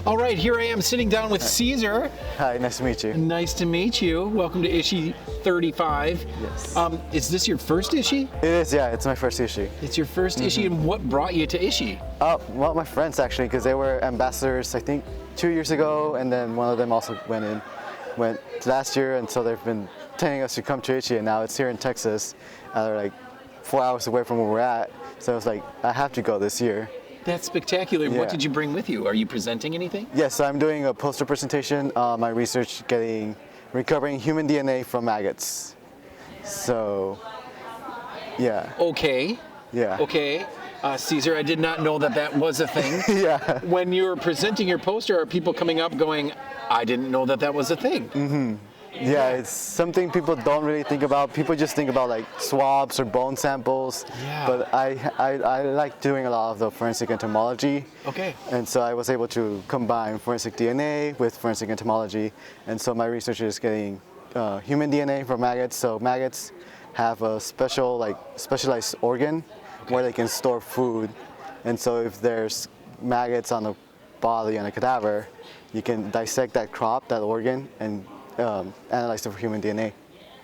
All right, here I am sitting down with Cesar. Hi, nice to meet you. Nice to meet you. Welcome to ISHI 35. Yes. Is this your first ISHI? It is, yeah, it's my first ISHI. It's your first ISHI, and what brought you to ISHI? Well, my friends actually, because they were ambassadors, I think 2 years ago, and then one of them also went last year, and so they've been telling us to come to ISHI, and now it's here in Texas. They're like 4 hours away from where we're at, so I was like, I have to go this year. That's spectacular. Yeah. What did you bring with you? Are you presenting anything? Yes, so I'm doing a poster presentation on my research recovering human DNA from maggots. So, yeah. Okay. Yeah. Okay. Cesar, I did not know that was a thing. Yeah. When you're presenting your poster, are people coming up going, I didn't know that was a thing? Mm-hmm. Yeah, it's something people don't really think about. People just think about like swabs or bone samples. Yeah. But I like doing a lot of the forensic entomology. Okay. And so I was able to combine forensic DNA with forensic entomology. And so my research is getting human DNA from maggots. So maggots have a specialized organ where they can store food. And so if there's maggots on the body on a cadaver, you can dissect that organ, and analyze it for human DNA.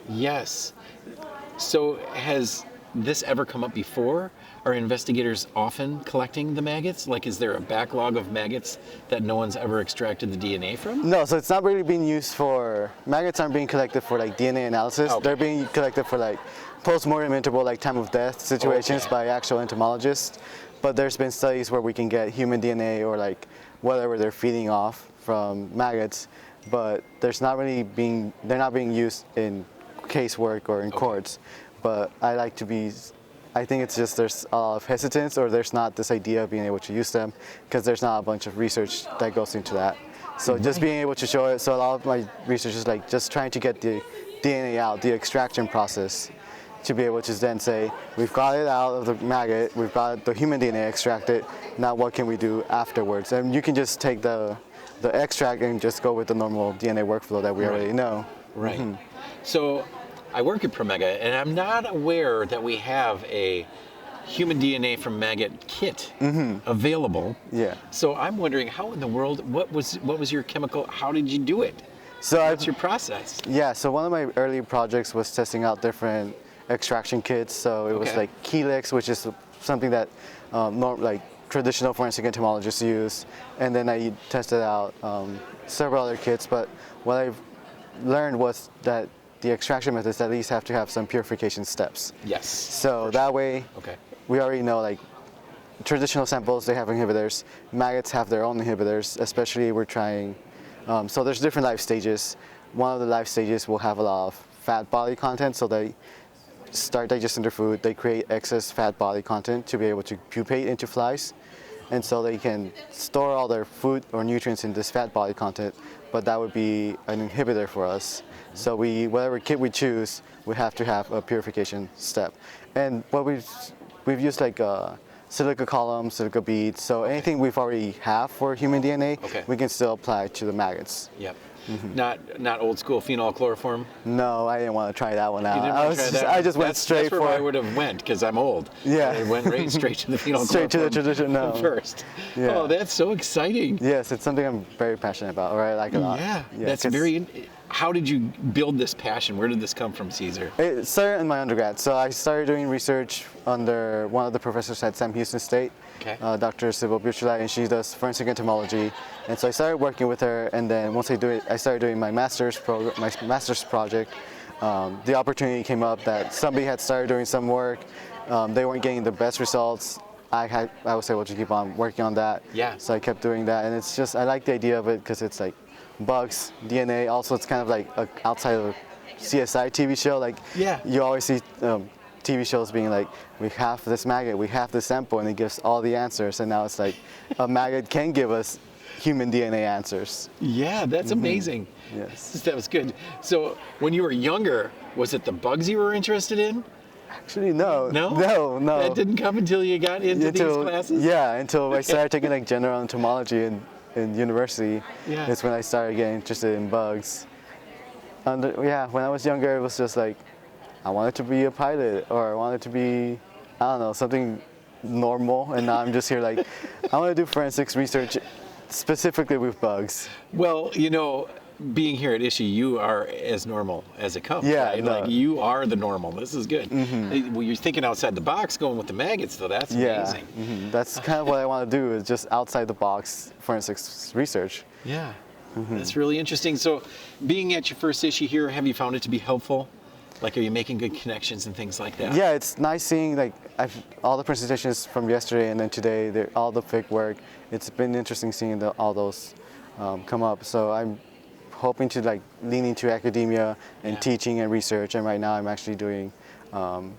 Yes. So has this ever come up before? Are investigators often collecting the maggots? Like, is there a backlog of maggots that no one's ever extracted the DNA from? No, so it's not really being used maggots aren't being collected for like DNA analysis. Okay. They're being collected for like post-mortem interval, like time of death situations by actual entomologists. But there's been studies where we can get human DNA or like whatever they're feeding off from maggots, but they're not being used in casework or in courts. But I think it's just there's a lot of hesitance, or there's not this idea of being able to use them because there's not a bunch of research that goes into that. So just being able to show it, so a lot of my research is like just trying to get the DNA out, the extraction process, to be able to then say, we've got it out of the maggot, we've got the human DNA extracted, now what can we do afterwards? And you can just take the extract and just go with the normal DNA workflow that we already know. Right. Mm-hmm. So I work at Promega, and I'm not aware that we have a human DNA from maggot kit available. Yeah. So I'm wondering, how in the world, what was your chemical, how did you do it? So what's your process? Yeah, so one of my early projects was testing out different extraction kits. So it was like Helix, which is something that traditional forensic entomologists use, and then I tested out several other kits. But what I've learned was that the extraction methods at least have to have some purification steps. Yes. So that way, we already know like traditional samples, they have inhibitors. Maggots have their own inhibitors, especially we're trying. So there's different life stages. One of the life stages will have a lot of fat body content, so they start digesting their food, they create excess fat body content to be able to pupate into flies. And so they can store all their food or nutrients in this fat body content, but that would be an inhibitor for us. So whatever kit we choose, we have to have a purification step. And what we've used like silica columns, silica beads, so anything we've already have for human DNA, we can still apply to the maggots. Yep. Not old school phenol chloroform? No, I didn't want to try that one out. You didn't want to try that? I just went straight for. That's where I would have went, because I'm old. Yeah. I went straight to the phenol straight chloroform. to the traditional first. Yeah. Oh, that's so exciting. Yes, it's something I'm very passionate about, or I like a lot. Yeah, that's very. How did you build this passion? Where did this come from, Cesar? It started in my undergrad. So I started doing research under one of the professors at Sam Houston State, Dr. Sybil Buchelai, and she does forensic entomology. And so I started working with her, and then once I started doing my master's project. The opportunity came up that somebody had started doing some work. They weren't getting the best results. I was able to keep on working on that. Yeah. So I kept doing that, and it's just, I like the idea of it because it's like bugs, DNA. Also, it's kind of like outside of a CSI TV show. Like, you always see TV shows being like, we have this maggot, we have this sample, and it gives all the answers. And now it's like, a maggot can give us human DNA answers. Yeah, that's amazing. Yes. That was good. So when you were younger, was it the bugs you were interested in? Actually, no. No? No. That didn't come until you got into these classes? Yeah, until I started taking like general entomology in university. Yeah. It's when I started getting interested in bugs. When I was younger, it was just like, I wanted to be a pilot, or I wanted to be, I don't know, something normal. And now I'm just here like, I want to do forensics research specifically with bugs. Well, you know, being here at ISHI, you are as normal as it comes. Yeah, right? no. Like you are the normal. This is good. Well, you're thinking outside the box, going with the maggots, though. That's amazing. That's kind of what I want to do, is just outside the box forensics research. Yeah, that's really interesting. So, being at your first ISHI here, have you found it to be helpful? Like, are you making good connections and things like that? Yeah, it's nice seeing like all the presentations from yesterday and then today, all the fake work. It's been interesting seeing all those come up. So I'm hoping to like lean into academia and teaching and research. And right now I'm actually doing, I'm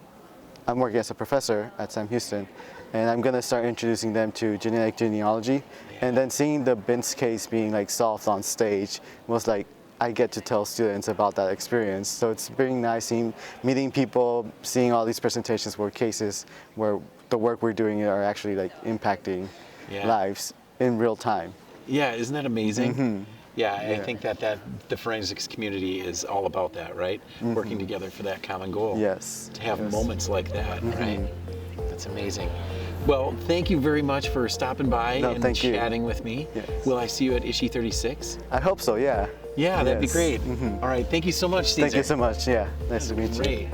working as a professor at Sam Houston, and I'm gonna start introducing them to genetic genealogy. And then seeing the Bint's case being like solved on stage was like, I get to tell students about that experience. So it's very nice meeting people, seeing all these presentations where cases where the work we're doing are actually like impacting lives in real time. Yeah, isn't that amazing? Yeah, I think that the forensics community is all about that, right? Working together for that common goal. Yes. To have moments like that, right? That's amazing. Well, thank you very much for stopping by and chatting with me. Yes. Will I see you at ISHI 36? I hope so, yeah. Yeah, that'd be great. All right, thank you so much, Cesar. Thank you so much, yeah. Nice to meet you. Great.